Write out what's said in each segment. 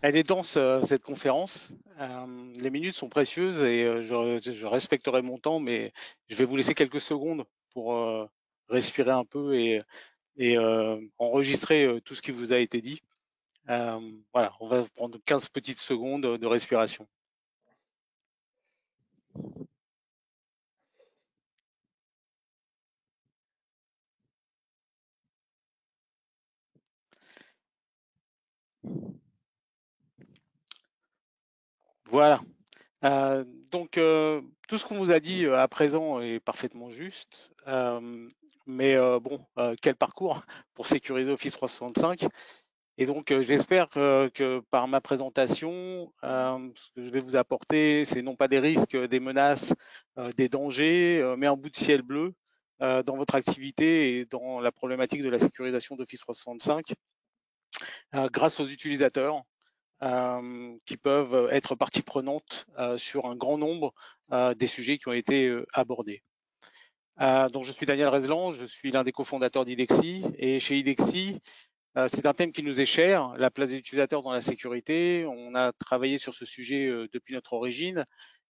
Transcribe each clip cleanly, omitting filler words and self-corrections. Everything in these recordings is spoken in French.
Elle est dense, cette conférence. Les minutes sont précieuses et je respecterai mon temps, mais je vais vous laisser quelques secondes pour respirer un peu et enregistrer tout ce qui vous a été dit. Voilà, on va prendre 15 petites secondes de respiration. Voilà. Euh, donc, tout ce qu'on vous a dit à présent est parfaitement juste. Mais bon, quel parcours pour sécuriser Office 365. Et donc, j'espère que par ma présentation, ce que je vais vous apporter, c'est non pas des risques, des menaces, des dangers, mais un bout de ciel bleu dans votre activité et dans la problématique de la sécurisation d'Office 365, grâce aux utilisateurs qui peuvent être partie prenante sur un grand nombre des sujets qui ont été abordés. Donc, je suis Daniel Rezlan, je suis l'un des cofondateurs d'IDEXI, et chez IDEXI, c'est un thème qui nous est cher, la place des utilisateurs dans la sécurité. On a travaillé sur ce sujet depuis notre origine,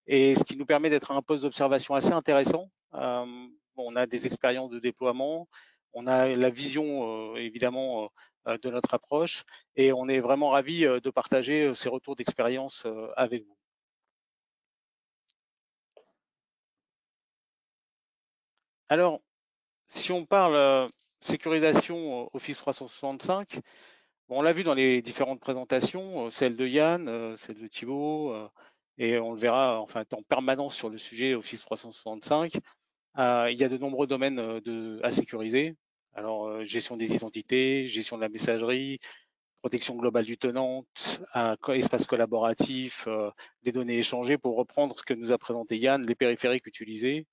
et ce qui nous permet d'être à un poste d'observation assez intéressant. On a des expériences de déploiement, on a la vision évidemment de notre approche, et on est vraiment ravis de partager ces retours d'expérience avec vous. Alors, si on parle sécurisation Office 365, bon, on l'a vu dans les différentes présentations, celle de Yann, celle de Thibaut, et on le verra enfin en permanence sur le sujet Office 365. Il y a de nombreux domaines à sécuriser. Alors, gestion des identités, gestion de la messagerie, protection globale du tenant, espace collaboratif, les données échangées, pour reprendre ce que nous a présenté Yann, les périphériques utilisés.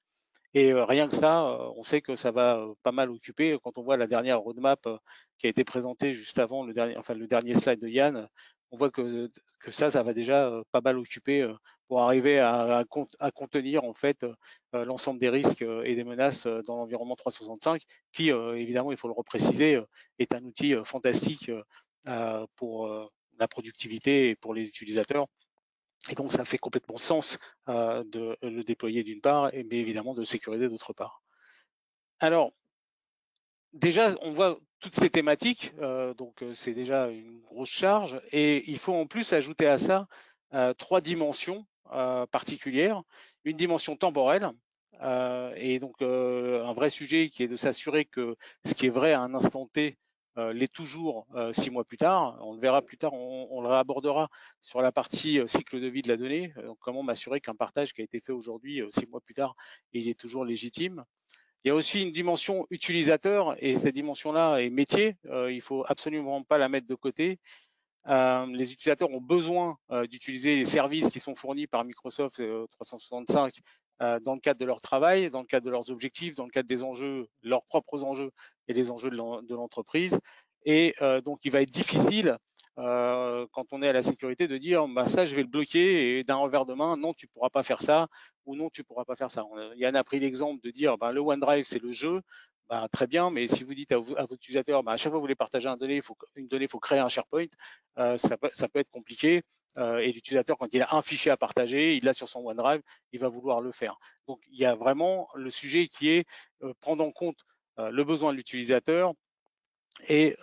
Et rien que ça, on sait que ça va pas mal occuper. Quand on voit la dernière roadmap qui a été présentée juste avant le dernier slide de Yann, on voit que ça va déjà pas mal occuper pour arriver à contenir en fait l'ensemble des risques et des menaces dans l'environnement 365, qui évidemment, il faut le repréciser, est un outil fantastique pour la productivité et pour les utilisateurs. Et donc, ça fait complètement sens de le déployer d'une part, mais évidemment de le sécuriser d'autre part. Alors, déjà, on voit toutes ces thématiques, donc c'est déjà une grosse charge, et il faut en plus ajouter à ça trois dimensions particulières. Une dimension temporelle, et donc un vrai sujet qui est de s'assurer que ce qui est vrai à un instant T l'est toujours 6 mois plus tard. On le verra plus tard, on le réabordera sur la partie cycle de vie de la donnée. Donc comment m'assurer qu'un partage qui a été fait aujourd'hui, 6 mois plus tard, il est toujours légitime. Il y a aussi une dimension utilisateur, et cette dimension-là est métier. Il faut absolument pas la mettre de côté. Les utilisateurs ont besoin d'utiliser les services qui sont fournis par Microsoft 365 dans le cadre de leur travail, dans le cadre de leurs objectifs, dans le cadre des enjeux, leurs propres enjeux et les enjeux de l'entreprise. Et donc, il va être difficile quand on est à la sécurité de dire bah, ça, je vais le bloquer, et d'un revers de main, non, tu pourras pas faire ça, ou non, tu pourras pas faire ça. Yann a pris l'exemple de dire bah, le OneDrive, c'est le jeu. Bah, très bien, mais si vous dites à vos utilisateurs, bah, à chaque fois que vous voulez partager une donnée, il faut créer un SharePoint, ça peut être compliqué. Et l'utilisateur, quand il a un fichier à partager, il l'a sur son OneDrive, il va vouloir le faire. Donc, il y a vraiment le sujet qui est prendre en compte le besoin de l'utilisateur. Et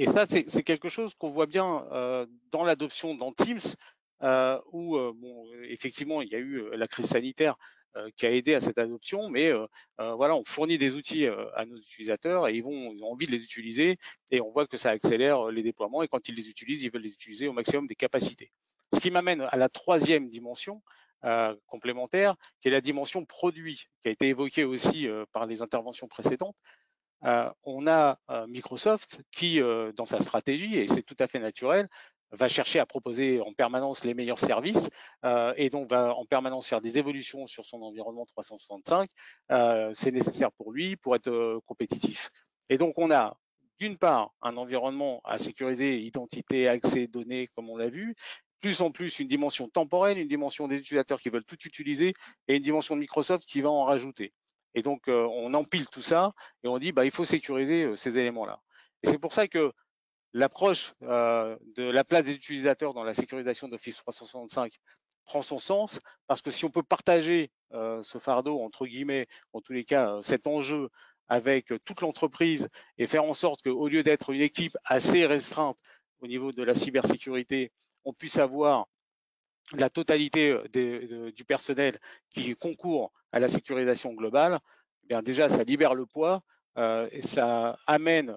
ça, c'est quelque chose qu'on voit bien dans l'adoption dans Teams, où bon, effectivement, il y a eu la crise sanitaire qui a aidé à cette adoption, mais voilà, on fournit des outils à nos utilisateurs et ils ont envie de les utiliser, et on voit que ça accélère les déploiements, et quand ils les utilisent, ils veulent les utiliser au maximum des capacités. Ce qui m'amène à la troisième dimension complémentaire, qui est la dimension produit, qui a été évoquée aussi par les interventions précédentes. On a Microsoft qui, dans sa stratégie, et c'est tout à fait naturel, va chercher à proposer en permanence les meilleurs services et donc va en permanence faire des évolutions sur son environnement 365. C'est nécessaire pour lui pour être compétitif. Et donc on a d'une part un environnement à sécuriser, identité, accès, données, comme on l'a vu, plus en plus une dimension temporelle, une dimension des utilisateurs qui veulent tout utiliser, et une dimension de Microsoft qui va en rajouter. Et donc, on empile tout ça et on dit, bah, il faut sécuriser ces éléments-là. Et c'est pour ça que l'approche de la place des utilisateurs dans la sécurisation d'Office 365 prend son sens, parce que si on peut partager ce fardeau, entre guillemets, en tous les cas, cet enjeu avec toute l'entreprise et faire en sorte qu'au lieu d'être une équipe assez restreinte au niveau de la cybersécurité, on puisse avoir la totalité du personnel qui concourt à la sécurisation globale, eh bien déjà, ça libère le poids et ça amène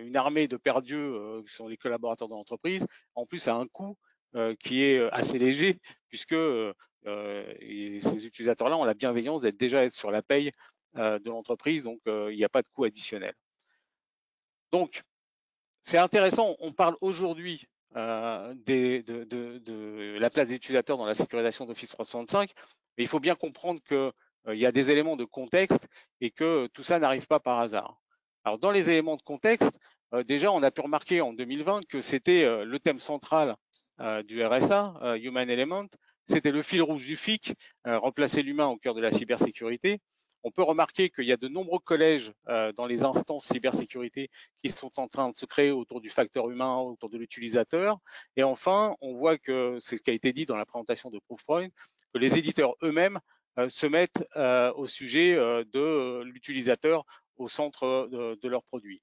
une armée de perdus qui sont les collaborateurs de l'entreprise, en plus à un coût qui est assez léger, puisque ces utilisateurs-là ont la bienveillance d'être déjà être sur la paye de l'entreprise, donc il n'y a pas de coût additionnel. Donc, c'est intéressant, on parle aujourd'hui de la place des utilisateurs dans la sécurisation d'Office 365, mais il faut bien comprendre qu'il y a des éléments de contexte et que tout ça n'arrive pas par hasard. Alors, dans les éléments de contexte, déjà, on a pu remarquer en 2020 que c'était le thème central du RSA, Human Element, c'était le fil rouge du FIC, remplacer l'humain au cœur de la cybersécurité. On peut remarquer qu'il y a de nombreux collèges dans les instances cybersécurité qui sont en train de se créer autour du facteur humain, autour de l'utilisateur. Et enfin, on voit que c'est ce qui a été dit dans la présentation de Proofpoint, que les éditeurs eux-mêmes se mettent au sujet de l'utilisateur au centre de leurs produits.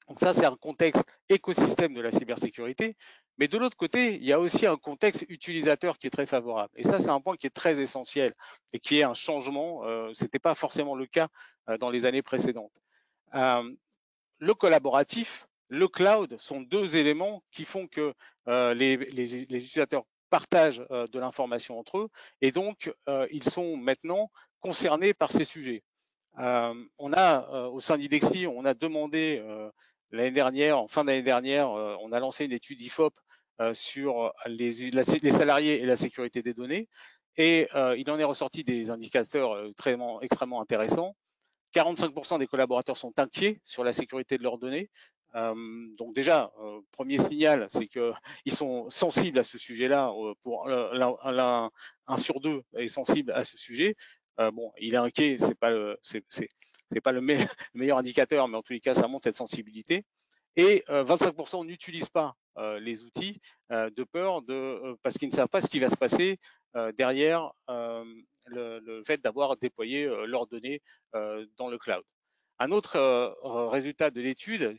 Donc ça, c'est un contexte écosystème de la cybersécurité. Mais de l'autre côté, il y a aussi un contexte utilisateur qui est très favorable. Et ça, c'est un point qui est très essentiel et qui est un changement. Ce n'était pas forcément le cas dans les années précédentes. Le collaboratif, le cloud sont deux éléments qui font que les utilisateurs partagent de l'information entre eux et donc ils sont maintenant concernés par ces sujets. On a au sein d'Idexi, on a demandé l'année dernière, en fin d'année dernière, on a lancé une étude IFOP sur les salariés et la sécurité des données, et il en est ressorti des indicateurs extrêmement intéressants. 45% des collaborateurs sont inquiets sur la sécurité de leurs données. Donc déjà, premier signal, c'est qu'ils sont sensibles à ce sujet-là. Pour un sur deux est sensible à ce sujet. Bon, il est inquiet, c'est pas le meilleur indicateur, mais en tous les cas, ça montre cette sensibilité. Et 25% n'utilisent pas les outils de peur parce qu'ils ne savent pas ce qui va se passer derrière le fait d'avoir déployé leurs données dans le cloud. Un autre résultat de l'étude,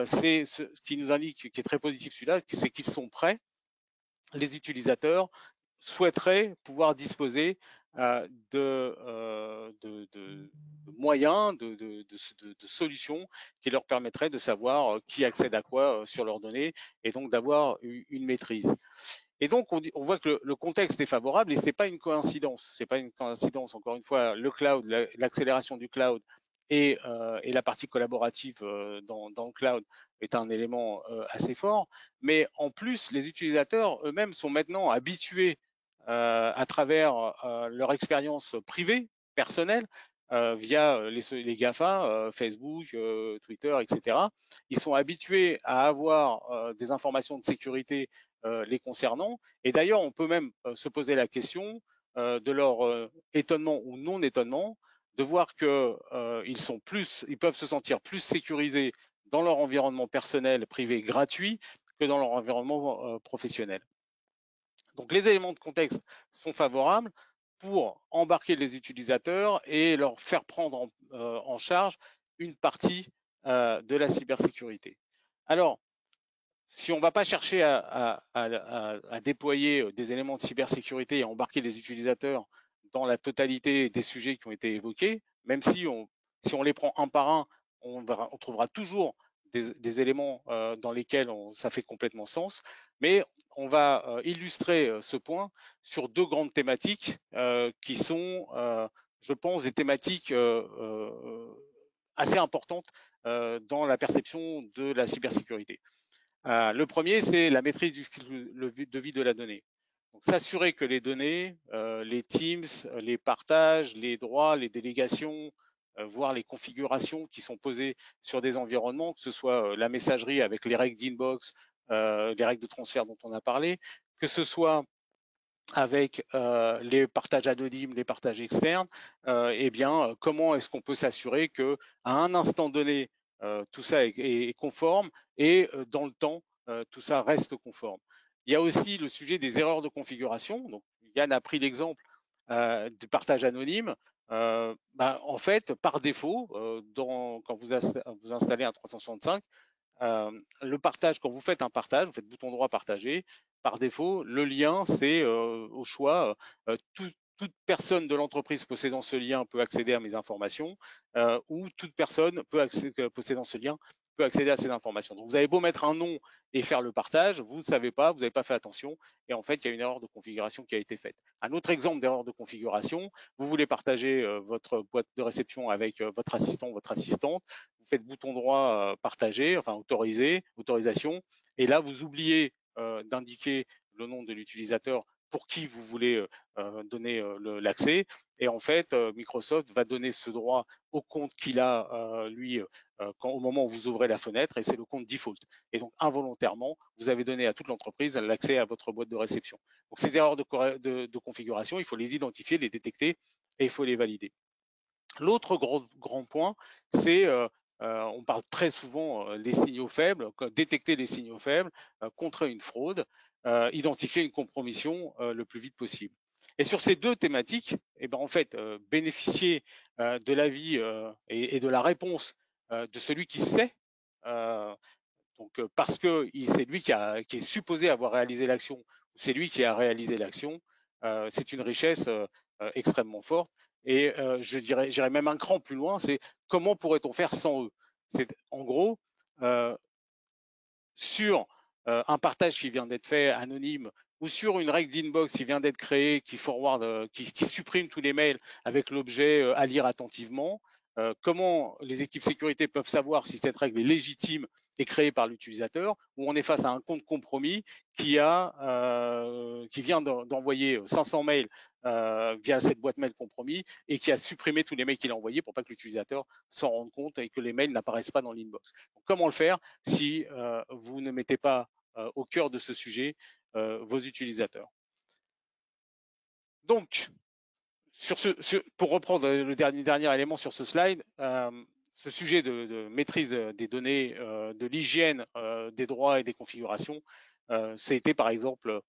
c'est ce qui nous indique, qui est très positif celui-là, c'est qu'ils sont prêts, les utilisateurs souhaiteraient pouvoir disposer de moyens, de solutions qui leur permettraient de savoir qui accède à quoi sur leurs données et donc d'avoir une maîtrise. Et donc, on voit que le contexte est favorable et ce n'est pas une coïncidence. C'est pas une coïncidence. Encore une fois, le cloud, l'accélération du cloud et la partie collaborative dans le cloud est un élément assez fort. Mais en plus, les utilisateurs eux-mêmes sont maintenant habitués à travers leur expérience privée, personnelle, via les GAFA, Facebook, Twitter, etc. Ils sont habitués à avoir des informations de sécurité les concernant. Et d'ailleurs, on peut même se poser la question de leur étonnement ou non étonnement de voir qu'ils peuvent se sentir plus sécurisés dans leur environnement personnel, privé, gratuit, que dans leur environnement professionnel. Donc les éléments de contexte sont favorables pour embarquer les utilisateurs et leur faire prendre en charge une partie de la cybersécurité. Alors, si on ne va pas chercher à déployer des éléments de cybersécurité et à embarquer les utilisateurs dans la totalité des sujets qui ont été évoqués, même si on les prend un par un, on trouvera toujours des éléments dans lesquels ça fait complètement sens. Mais on va illustrer ce point sur deux grandes thématiques qui sont, je pense, des thématiques assez importantes dans la perception de la cybersécurité. Le premier, c'est la maîtrise du cycle de vie de la donnée. Donc, s'assurer que les données, les teams, les partages, les droits, les délégations, voire les configurations qui sont posées sur des environnements, que ce soit la messagerie avec les règles d'inbox, les règles de transfert dont on a parlé, que ce soit avec les partages anonymes, les partages externes, eh bien, comment est-ce qu'on peut s'assurer que à un instant donné, tout ça est conforme et dans le temps, tout ça reste conforme. Il y a aussi le sujet des erreurs de configuration. Donc, Yann a pris l'exemple du partage anonyme. En fait, par défaut, quand vous installez un 365, le partage, quand vous faites un partage, vous faites bouton droit partager, par défaut, le lien, c'est au choix, toute personne de l'entreprise possédant ce lien peut accéder à mes informations, ou toute personne possédant ce lien peut accéder à ces informations. Donc vous avez beau mettre un nom et faire le partage, vous ne savez pas, vous n'avez pas fait attention, et en fait, il y a une erreur de configuration qui a été faite. Un autre exemple d'erreur de configuration, vous voulez partager votre boîte de réception avec votre assistant, votre assistante, vous faites bouton droit partager, enfin autoriser, autorisation, et là vous oubliez d'indiquer le nom de l'utilisateur pour qui vous voulez donner l'accès. Et en fait, Microsoft va donner ce droit au compte qu'il a, lui, au moment où vous ouvrez la fenêtre, et c'est le compte default. Et donc, involontairement, vous avez donné à toute l'entreprise l'accès à votre boîte de réception. Donc, ces erreurs de configuration, il faut les identifier, les détecter, et il faut les valider. L'autre grand point, c'est on parle très souvent des signaux faibles, détecter les signaux faibles, contrer une fraude, identifier une compromission le plus vite possible. Et sur ces deux thématiques, eh ben, en fait, bénéficier de l'avis et de la réponse de celui qui sait, donc parce que c'est lui qui est supposé avoir réalisé l'action, ou c'est lui qui a réalisé l'action, c'est une richesse extrêmement forte. Et j'irais même un cran plus loin, c'est comment pourrait-on faire sans eux? C'est en gros sur un partage qui vient d'être fait anonyme ou sur une règle d'inbox qui vient d'être créée, qui forward, qui supprime tous les mails avec l'objet à lire attentivement. Comment les équipes sécurité peuvent savoir si cette règle est légitime et créée par l'utilisateur, ou on est face à un compte compromis qui vient d'envoyer 500 mails via cette boîte mail compromis et qui a supprimé tous les mails qu'il a envoyés pour pas que l'utilisateur s'en rende compte et que les mails n'apparaissent pas dans l'inbox. Comment le faire si vous ne mettez pas au cœur de ce sujet vos utilisateurs? Donc, pour reprendre le dernier élément sur ce slide, ce sujet de maîtrise des données, de l'hygiène des droits et des configurations, ça a été par exemple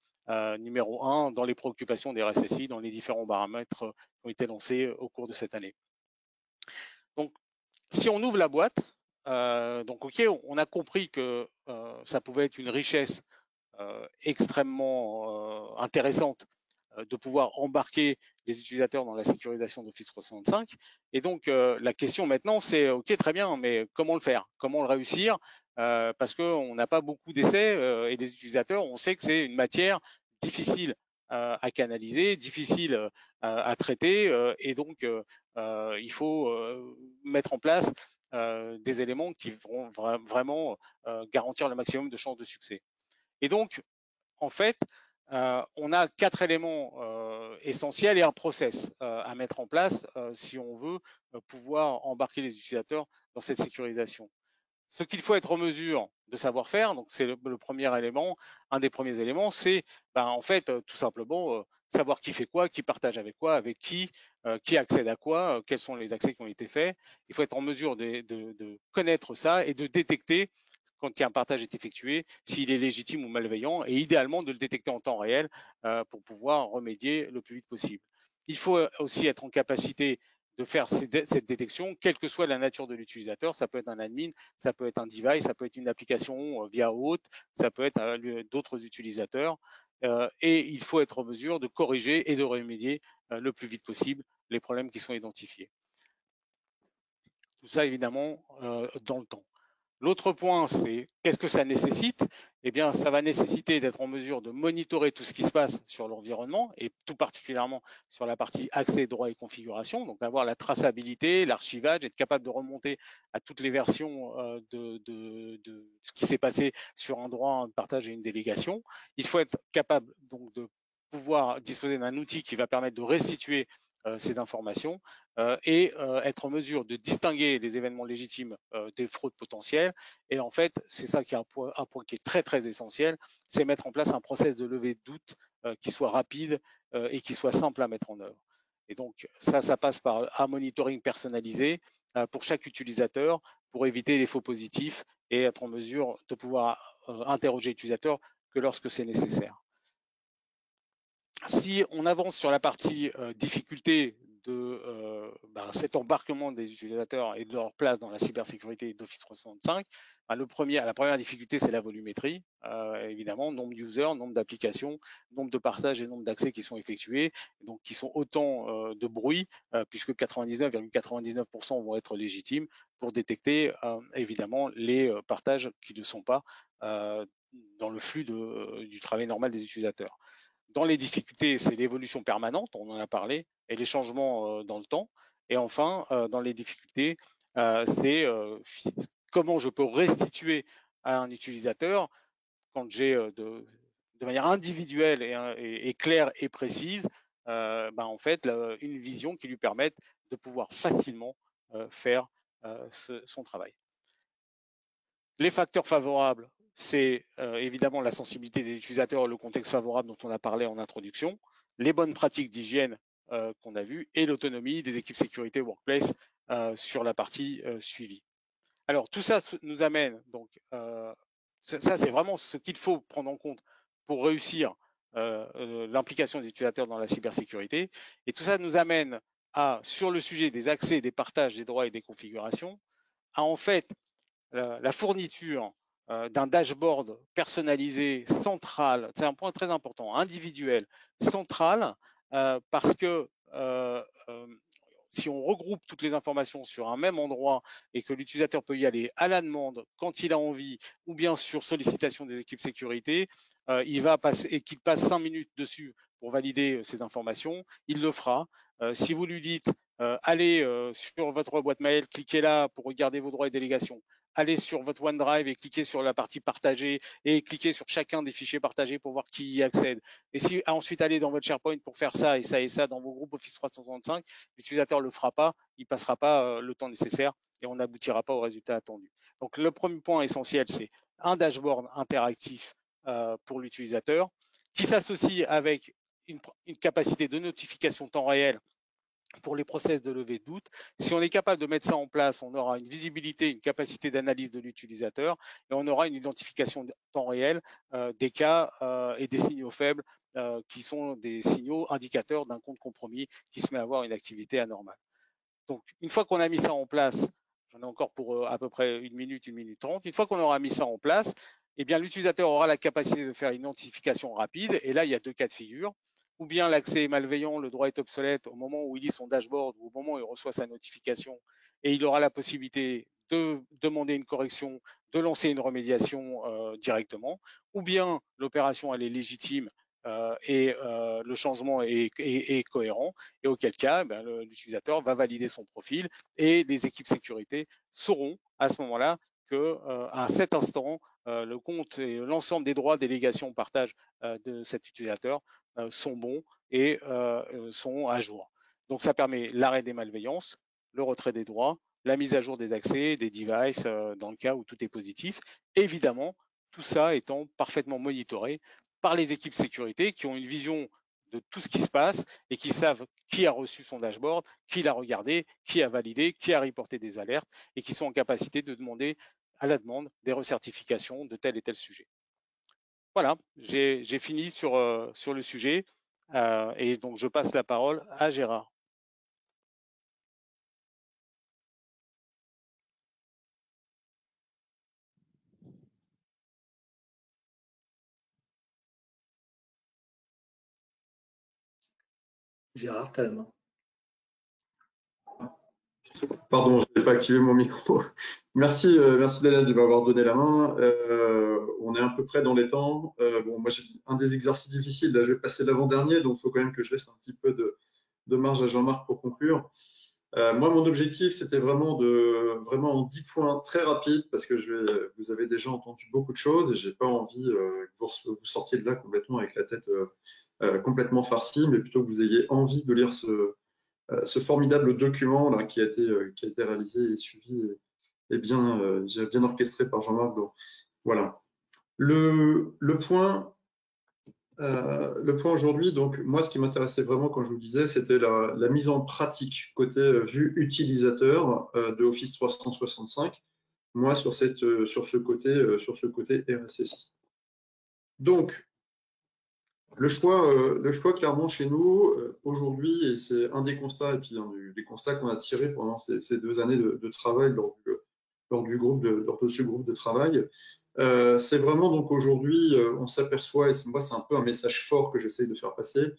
numéro 1 dans les préoccupations des RSSI, dans les différents paramètres qui ont été lancés au cours de cette année. Donc, si on ouvre la boîte, donc ok, on a compris que ça pouvait être une richesse extrêmement intéressante de pouvoir embarquer les utilisateurs dans la sécurisation d'Office 365. Et donc, la question maintenant, c'est, OK, très bien, mais comment le faire? Comment le réussir? Parce qu'on n'a pas beaucoup d'essais et les utilisateurs, on sait que c'est une matière difficile à canaliser, difficile à traiter, et donc il faut mettre en place des éléments qui vont vraiment garantir le maximum de chances de succès. Et donc, en fait, on a 4 éléments essentiels et un process à mettre en place si on veut pouvoir embarquer les utilisateurs dans cette sécurisation. Ce qu'il faut être en mesure de savoir faire, donc c'est le premier élément, un des premiers éléments, c'est en fait tout simplement savoir qui fait quoi, qui partage avec quoi, avec qui accède à quoi, quels sont les accès qui ont été faits. Il faut être en mesure de connaître ça et de détecter quand un partage est effectué, s'il est légitime ou malveillant, et idéalement de le détecter en temps réel pour pouvoir remédier le plus vite possible. Il faut aussi être en capacité de faire cette détection, quelle que soit la nature de l'utilisateur. Ça peut être un admin, ça peut être un device, ça peut être une application via hôte, ça peut être d'autres utilisateurs. Et il faut être en mesure de corriger et de remédier le plus vite possible les problèmes qui sont identifiés. Tout ça, évidemment, dans le temps. L'autre point, c'est qu'est-ce que ça nécessite? Eh bien, ça va nécessiter d'être en mesure de monitorer tout ce qui se passe sur l'environnement et tout particulièrement sur la partie accès, droit et configuration. Donc, avoir la traçabilité, l'archivage, être capable de remonter à toutes les versions de ce qui s'est passé sur un droit, un partage et une délégation. Il faut être capable donc de pouvoir disposer d'un outil qui va permettre de restituer ces informations et être en mesure de distinguer les événements légitimes des fraudes potentielles. Et en fait, c'est ça qui est un point qui est très très essentiel, c'est mettre en place un process de levée de doute qui soit rapide et qui soit simple à mettre en œuvre. Et donc ça passe par un monitoring personnalisé pour chaque utilisateur pour éviter les faux positifs et être en mesure de pouvoir interroger l'utilisateur que lorsque c'est nécessaire. Si on avance sur la partie difficulté de cet embarquement des utilisateurs et de leur place dans la cybersécurité d'Office 365, la première difficulté, c'est la volumétrie. Évidemment, nombre d'users, nombre d'applications, nombre de partages et nombre d'accès qui sont effectués, donc qui sont autant de bruit, puisque 99,99% vont être légitimes pour détecter évidemment les partages qui ne sont pas dans le flux du travail normal des utilisateurs. Dans les difficultés, c'est l'évolution permanente, on en a parlé, et les changements dans le temps. Et enfin, dans les difficultés, c'est comment je peux restituer à un utilisateur, quand j'ai de manière individuelle et claire et précise, en fait, une vision qui lui permette de pouvoir facilement faire son travail. Les facteurs favorables, c'est évidemment la sensibilité des utilisateurs, le contexte favorable dont on a parlé en introduction, les bonnes pratiques d'hygiène qu'on a vues et l'autonomie des équipes sécurité workplace sur la partie suivi. Alors tout ça nous amène, donc ça c'est vraiment ce qu'il faut prendre en compte pour réussir l'implication des utilisateurs dans la cybersécurité. Et tout ça nous amène à, sur le sujet des accès, des partages, des droits et des configurations, à en fait la fourniture d'un dashboard personnalisé, central, c'est un point très important, individuel, central, parce que si on regroupe toutes les informations sur un même endroit et que l'utilisateur peut y aller à la demande quand il a envie ou bien sur sollicitation des équipes sécurité, il va passer et qu'il passe 5 minutes dessus pour valider ces informations, il le fera. Si vous lui dites allez sur votre boîte mail, cliquez là pour regarder vos droits et délégations, allez sur votre OneDrive et cliquez sur la partie partagée et cliquez sur chacun des fichiers partagés pour voir qui y accède. Et si ensuite allez dans votre SharePoint pour faire ça et ça dans vos groupes Office 365, l'utilisateur le fera pas, il passera pas le temps nécessaire et on n'aboutira pas au résultat attendu. Donc le premier point essentiel, c'est un dashboard interactif pour l'utilisateur qui s'associe avec une capacité de notification temps réel pour les process de levée de doute. Si on est capable de mettre ça en place, on aura une visibilité, une capacité d'analyse de l'utilisateur et on aura une identification de temps réel des cas et des signaux faibles qui sont des signaux indicateurs d'un compte compromis qui se met à avoir une activité anormale. Donc, une fois qu'on a mis ça en place, j'en ai encore pour à peu près 1 minute 30, une fois qu'on aura mis ça en place, eh bien, l'utilisateur aura la capacité de faire une identification rapide. Et là, il y a 2 cas de figure. Ou bien l'accès est malveillant, le droit est obsolète au moment où il lit son dashboard ou au moment où il reçoit sa notification et il aura la possibilité de demander une correction, de lancer une remédiation directement. Ou bien l'opération, elle est légitime et le changement est cohérent, et auquel cas l'utilisateur va valider son profil et les équipes sécurité sauront à ce moment-là que à cet instant, le compte et l'ensemble des droits, délégations, partage de cet utilisateur sont bons et sont à jour. Donc ça permet l'arrêt des malveillances, le retrait des droits, la mise à jour des accès, des devices dans le cas où tout est positif. Évidemment, tout ça étant parfaitement monitoré par les équipes sécurité qui ont une vision de tout ce qui se passe et qui savent qui a reçu son dashboard, qui l'a regardé, qui a validé, qui a reporté des alertes et qui sont en capacité de demander à la demande des recertifications de tel et tel sujet. Voilà, j'ai fini sur le sujet et donc je passe la parole à Gérard. Gérard, tu as la main. Pardon, je n'ai pas activé mon micro. Merci, merci Daniel de m'avoir donné la main. On est à peu près dans les temps. Bon, moi, j'ai un des exercices difficiles. Là, je vais passer l'avant-dernier, donc il faut quand même que je laisse un petit peu de marge à Jean-Marc pour conclure. Moi, mon objectif, c'était vraiment en 10 points très rapides, parce que vous avez déjà entendu beaucoup de choses et j'ai pas envie que vous sortiez de là complètement avec la tête complètement farcie, mais plutôt que vous ayez envie de lire ce formidable document là, qui a été réalisé et suivi et bien orchestré par Jean-Marc. Voilà. Le point le point aujourd'hui, donc moi, ce qui m'intéressait vraiment, quand je vous disais, c'était la mise en pratique côté vue utilisateur de Office 365. Moi, sur sur ce côté RSSI. Donc, le choix clairement chez nous aujourd'hui, et c'est un des constats, et puis des constats qu'on a tirés pendant ces 2 années de travail lors de ce groupe de travail, c'est vraiment donc aujourd'hui, on s'aperçoit, et moi c'est un peu un message fort que j'essaye de faire passer,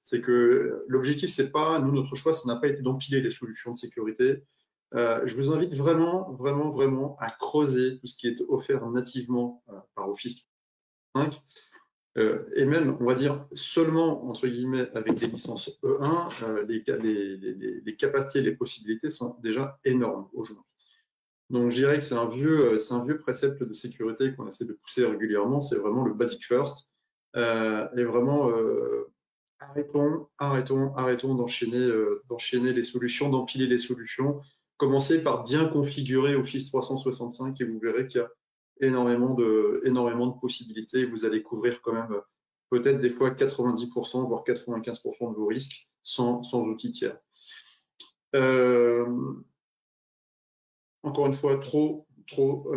c'est que l'objectif, c'est pas, nous, notre choix, ça n'a pas été d'empiler les solutions de sécurité. Je vous invite vraiment, vraiment, vraiment à creuser tout ce qui est offert nativement par Office 5. Et même, on va dire, seulement, entre guillemets, avec des licences E1, les capacités, les possibilités sont déjà énormes aujourd'hui. Donc, je dirais que c'est un vieux précepte de sécurité qu'on essaie de pousser régulièrement, c'est vraiment le basic first. Et vraiment, arrêtons d'enchaîner les solutions, d'empiler les solutions. Commencez par bien configurer Office 365 et vous verrez qu'il y a énormément de possibilités. Vous allez couvrir quand même peut-être des fois 90%, voire 95% de vos risques sans outils tiers. Encore une fois, trop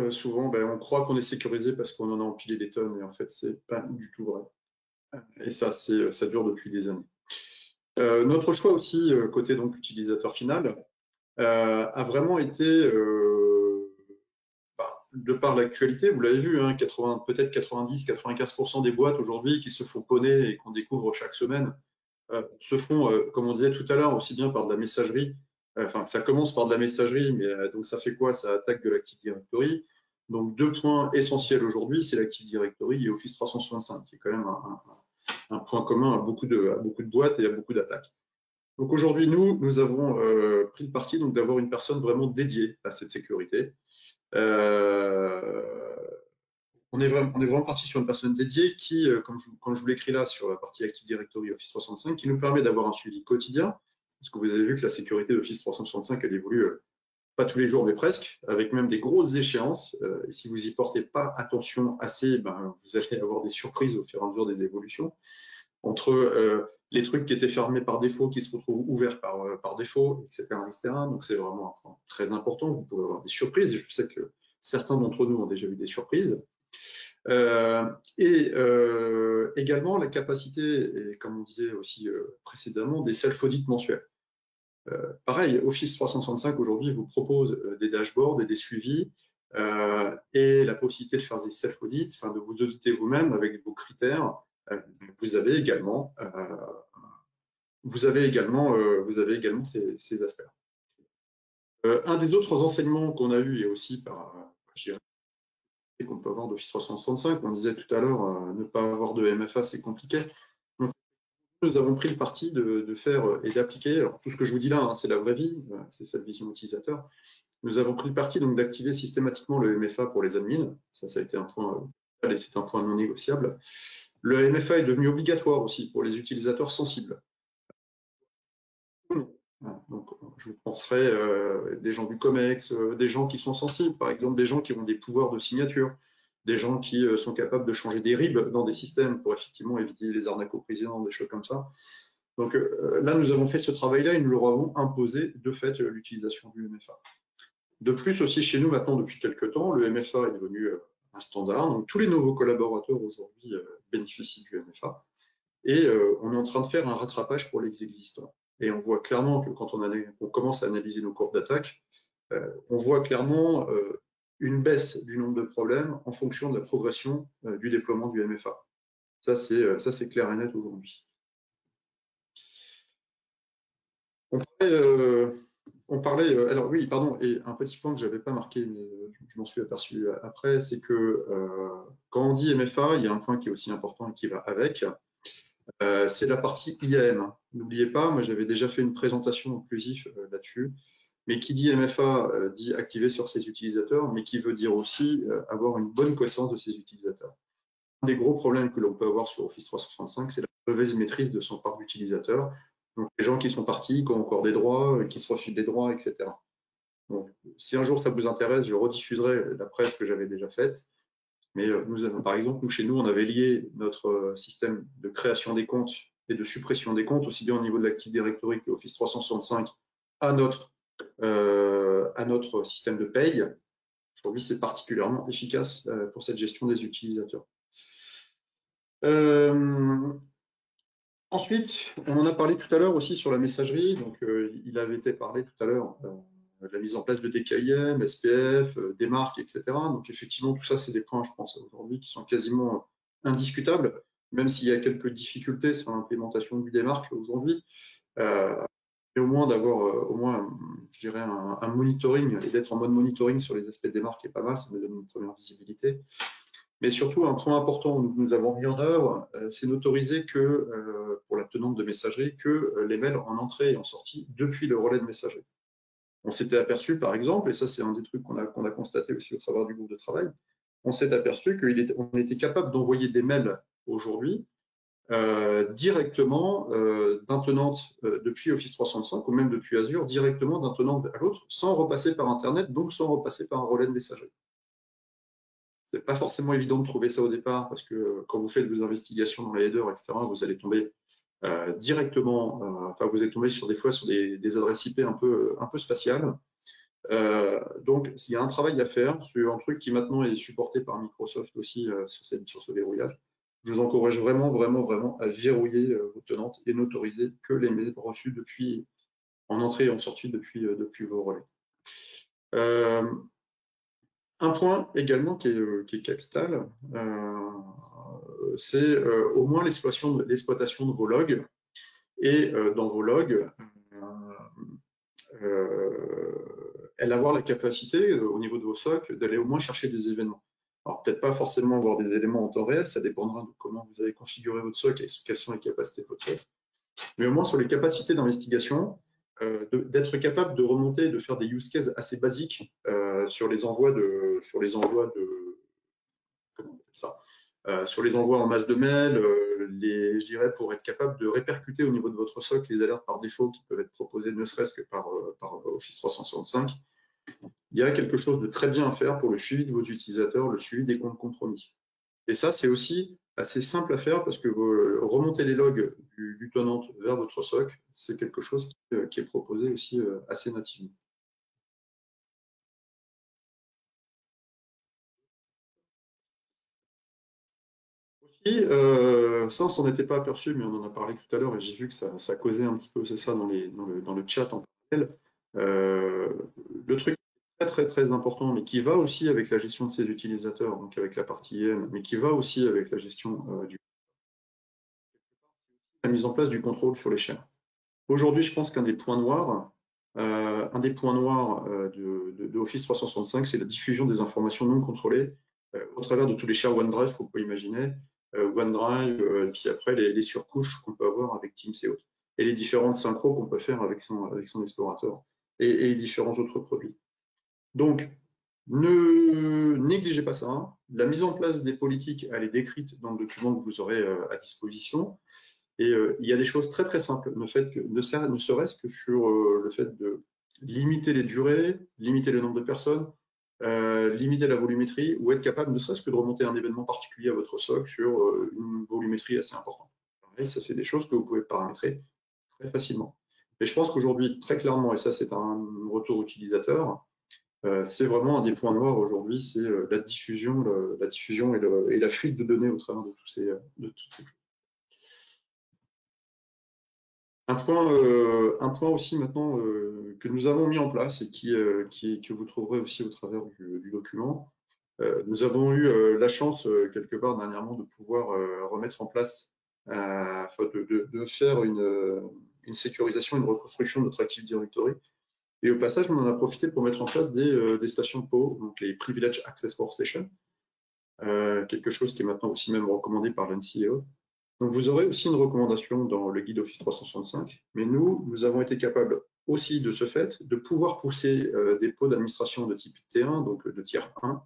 souvent, on croit qu'on est sécurisé parce qu'on en a empilé des tonnes et en fait, c'est pas du tout vrai. Et ça dure depuis des années. Notre choix aussi, côté donc utilisateur final, a vraiment été, de par l'actualité, vous l'avez vu, hein, peut-être 90-95% des boîtes aujourd'hui qui se font poney et qu'on découvre chaque semaine se font, comme on disait tout à l'heure, aussi bien par de la messagerie. Enfin, ça commence par de la messagerie, mais donc ça fait quoi? Ça attaque de l'Active Directory. Donc, 2 points essentiels aujourd'hui, c'est l'Active Directory et Office 365, qui est quand même un point commun à beaucoup de boîtes et à beaucoup d'attaques. Donc aujourd'hui, nous avons pris le parti d'avoir une personne vraiment dédiée à cette sécurité. On est vraiment parti sur une personne dédiée qui, comme je vous l'écris là sur la partie Active Directory Office 365, qui nous permet d'avoir un suivi quotidien, parce que vous avez vu que la sécurité d'Office 365, elle évolue pas tous les jours, mais presque, avec même des grosses échéances. Et si vous y portez pas attention assez, vous allez avoir des surprises au fur et à mesure des évolutions. Entre les trucs qui étaient fermés par défaut, qui se retrouvent ouverts par défaut, etc., etc. Donc c'est vraiment un point très important. Vous pouvez avoir des surprises, et je sais que certains d'entre nous ont déjà eu des surprises. Également la capacité, et comme on disait aussi précédemment, des self-audits mensuels. Pareil, Office 365 aujourd'hui vous propose des dashboards et des suivis et la possibilité de faire des self-audits, de vous auditer vous-même avec vos critères. Vous avez également ces aspects. Un des autres enseignements qu'on a eu, et aussi qu'on peut avoir d'Office 365, on disait tout à l'heure, ne pas avoir de MFA, c'est compliqué. Donc, nous avons pris le parti de faire et d'appliquer, alors tout ce que je vous dis là, hein, c'est la vraie vie, c'est cette vision utilisateur. Nous avons pris le parti d'activer systématiquement le MFA pour les admins. Ça a été un point, et c'est un point non négociable. Le MFA est devenu obligatoire aussi pour les utilisateurs sensibles. Donc, je vous penserai des gens du COMEX, des gens qui sont sensibles, par exemple des gens qui ont des pouvoirs de signature, des gens qui sont capables de changer des RIB dans des systèmes pour effectivement éviter les arnaques au président, des choses comme ça. Donc là, nous avons fait ce travail-là et nous leur avons imposé de fait l'utilisation du MFA. De plus aussi chez nous maintenant depuis quelques temps, le MFA est devenu un standard. Donc tous les nouveaux collaborateurs aujourd'hui bénéficient du MFA et on est en train de faire un rattrapage pour les existants. Et on voit clairement que quand on commence à analyser nos courbes d'attaque, on voit clairement une baisse du nombre de problèmes en fonction de la progression du déploiement du MFA. Ça, c'est clair et net aujourd'hui. On parlait, alors oui, pardon, et un petit point que je n'avais pas marqué, mais je m'en suis aperçu après, c'est que quand on dit MFA, il y a un point qui est aussi important et qui va avec, c'est la partie IAM. N'oubliez pas, moi j'avais déjà fait une présentation inclusive là-dessus, mais qui dit MFA dit activer sur ses utilisateurs, mais qui veut dire aussi avoir une bonne connaissance de ses utilisateurs. Un des gros problèmes que l'on peut avoir sur Office 365, c'est la mauvaise maîtrise de son parc d'utilisateurs. Donc les gens qui sont partis, qui ont encore des droits, qui se refilent des droits, etc. Donc si un jour ça vous intéresse, je rediffuserai la presse que j'avais déjà faite. Mais par exemple, chez nous, on avait lié notre système de création des comptes et de suppression des comptes, aussi bien au niveau de l'Active Directory que Office 365, à notre système de paye. Aujourd'hui, c'est particulièrement efficace pour cette gestion des utilisateurs. Ensuite, on en a parlé tout à l'heure aussi sur la messagerie. Donc, il avait été parlé tout à l'heure de la mise en place de DKIM, SPF, des marques, etc. Donc, effectivement, tout ça, c'est des points, je pense, aujourd'hui, qui sont quasiment indiscutables, même s'il y a quelques difficultés sur l'implémentation du démarque aujourd'hui. Et au moins d'avoir, je dirais, un monitoring et d'être en mode monitoring sur les aspects des marques est pas mal, ça me donne une première visibilité. Mais surtout, un point important que nous avons mis en œuvre, c'est d'autoriser que, pour la tenante de messagerie, que les mails en entrée et en sortie depuis le relais de messagerie. On s'était aperçu, par exemple, et ça c'est un des trucs qu'on a constaté aussi au travers du groupe de travail, on s'est aperçu qu'on était capable d'envoyer des mails aujourd'hui directement d'un tenante depuis Office 365 ou même depuis Azure, directement d'un tenant à l'autre, sans repasser par Internet, donc sans repasser par un relais de messagerie. C'est pas forcément évident de trouver ça au départ parce que quand vous faites vos investigations dans les headers, etc., vous allez tomber directement, enfin vous allez tomber sur des fois sur des adresses IP un peu spatiales. Donc il y a un travail à faire sur un truc qui maintenant est supporté par Microsoft aussi sur ce verrouillage. Je vous encourage vraiment à verrouiller vos tenantes et n'autoriser que les mails reçus depuis en entrée et en sortie depuis vos relais. Un point également qui est capital, c'est au moins l'exploitation de vos logs. Et dans vos logs, avoir la capacité, au niveau de vos SOC, d'aller au moins chercher des événements. Alors, peut-être pas forcément avoir des éléments en temps réel, ça dépendra de comment vous avez configuré votre SOC et quelles sont les capacités de votre SOC. Mais au moins sur les capacités d'investigation, d'être capable de remonter, de faire des use cases assez basiques sur les envois sur les envois en masse de mails, je dirais pour être capable de répercuter au niveau de votre SOC les alertes par défaut qui peuvent être proposées ne serait-ce que par Office 365. Il y a quelque chose de très bien à faire pour le suivi de vos utilisateurs, le suivi des comptes compromis. Et ça, c'est aussi assez simple à faire parce que remonter les logs du tenant vers votre SOC, c'est quelque chose qui est proposé aussi assez nativement. Aussi, ça, on s'en était pas aperçu, mais on en a parlé tout à l'heure et j'ai vu que ça causait un petit peu, c'est ça, dans le chat en parallèle. Le truc très important, mais qui va aussi avec la gestion de ses utilisateurs, donc avec la partie IM, mais qui va aussi avec la gestion la mise en place du contrôle sur les chaînes. Aujourd'hui, je pense qu'un des points noirs, de Office 365, c'est la diffusion des informations non contrôlées au travers de tous les shares OneDrive qu'on peut imaginer, OneDrive, puis après les surcouches qu'on peut avoir avec Teams et autres, et les différentes synchros qu'on peut faire avec son explorateur et les différents autres produits. Donc, ne négligez pas ça. Hein. La mise en place des politiques, elle est décrite dans le document que vous aurez à disposition. Et il y a des choses très simples, ne serait-ce que sur le fait de limiter les durées, limiter le nombre de personnes, limiter la volumétrie, ou être capable ne serait-ce que de remonter un événement particulier à votre SOC sur une volumétrie assez importante. Pareil, ça, c'est des choses que vous pouvez paramétrer très facilement. Et je pense qu'aujourd'hui, très clairement, et ça c'est un retour utilisateur, c'est vraiment un des points noirs aujourd'hui, c'est la diffusion et la fuite de données au travers de toutes ces choses. Un point aussi maintenant que nous avons mis en place et que vous trouverez aussi au travers du document. Nous avons eu la chance quelque part dernièrement de pouvoir remettre en place, de faire une sécurisation, une reconstruction de notre Active Directory. Et au passage, on en a profité pour mettre en place des stations de PO, donc les Privileged Access Workstation, quelque chose qui est maintenant aussi même recommandé par l'NCAO. Donc, vous aurez aussi une recommandation dans le guide Office 365, mais nous avons été capables aussi de ce fait de pouvoir pousser des pods d'administration de type T1, donc de tiers 1,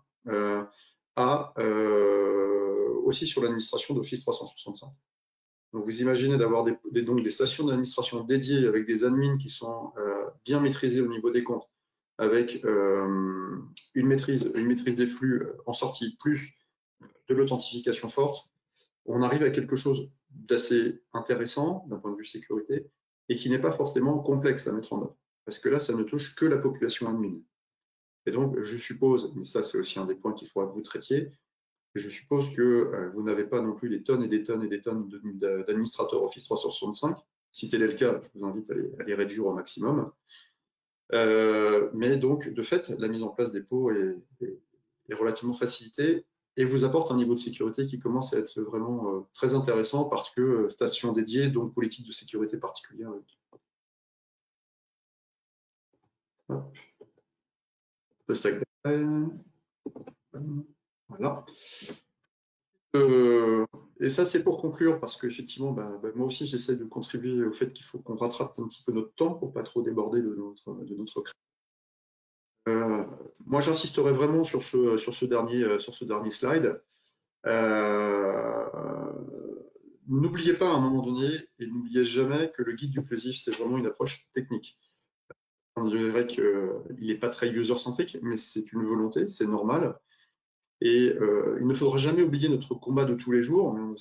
aussi sur l'administration d'Office 365. Donc, vous imaginez d'avoir des stations d'administration dédiées avec des admins qui sont bien maîtrisés au niveau des comptes, avec une maîtrise des flux en sortie, plus de l'authentification forte, on arrive à quelque chose d'assez intéressant d'un point de vue sécurité et qui n'est pas forcément complexe à mettre en œuvre. Parce que là, ça ne touche que la population admin. Et donc, je suppose, mais ça c'est aussi un des points qu'il faudra que vous traitiez, je suppose que vous n'avez pas non plus des tonnes et des tonnes et des tonnes d'administrateurs Office 365. Si tel est le cas, je vous invite à les réduire au maximum. Mais donc, de fait, la mise en place des pots est relativement facilitée et vous apporte un niveau de sécurité qui commence à être vraiment très intéressant parce que station dédiée, donc politique de sécurité particulière. Hop. Le stack. Voilà. Et ça, c'est pour conclure, parce qu'effectivement, moi aussi, j'essaie de contribuer au fait qu'il faut qu'on rattrape un petit peu notre temps pour pas trop déborder de notre créneau. Moi, j'insisterai vraiment sur ce dernier slide. N'oubliez pas à un moment donné, et n'oubliez jamais que le guide du Closif, c'est vraiment une approche technique. Je dirais qu'il n'est pas très user-centrique, mais c'est une volonté, c'est normal. Et il ne faudra jamais oublier notre combat de tous les jours, mais on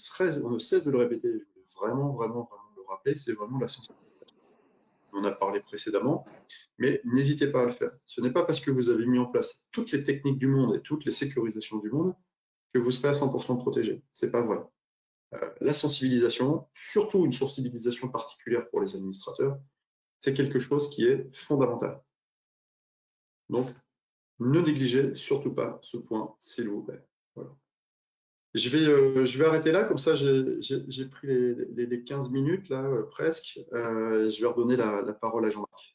ne cesse de le répéter. Je voulais vraiment le rappeler, c'est vraiment la sensibilisation. On en a parlé précédemment, mais n'hésitez pas à le faire. Ce n'est pas parce que vous avez mis en place toutes les techniques du monde et toutes les sécurisations du monde que vous serez à 100% protégé. C'est pas vrai. La sensibilisation, surtout une sensibilisation particulière pour les administrateurs, c'est quelque chose qui est fondamental. Donc, ne négligez surtout pas ce point, s'il vous plaît. Voilà. Je vais arrêter là, comme ça j'ai pris les 15 minutes là presque. Je vais redonner la parole à Jean-Marc.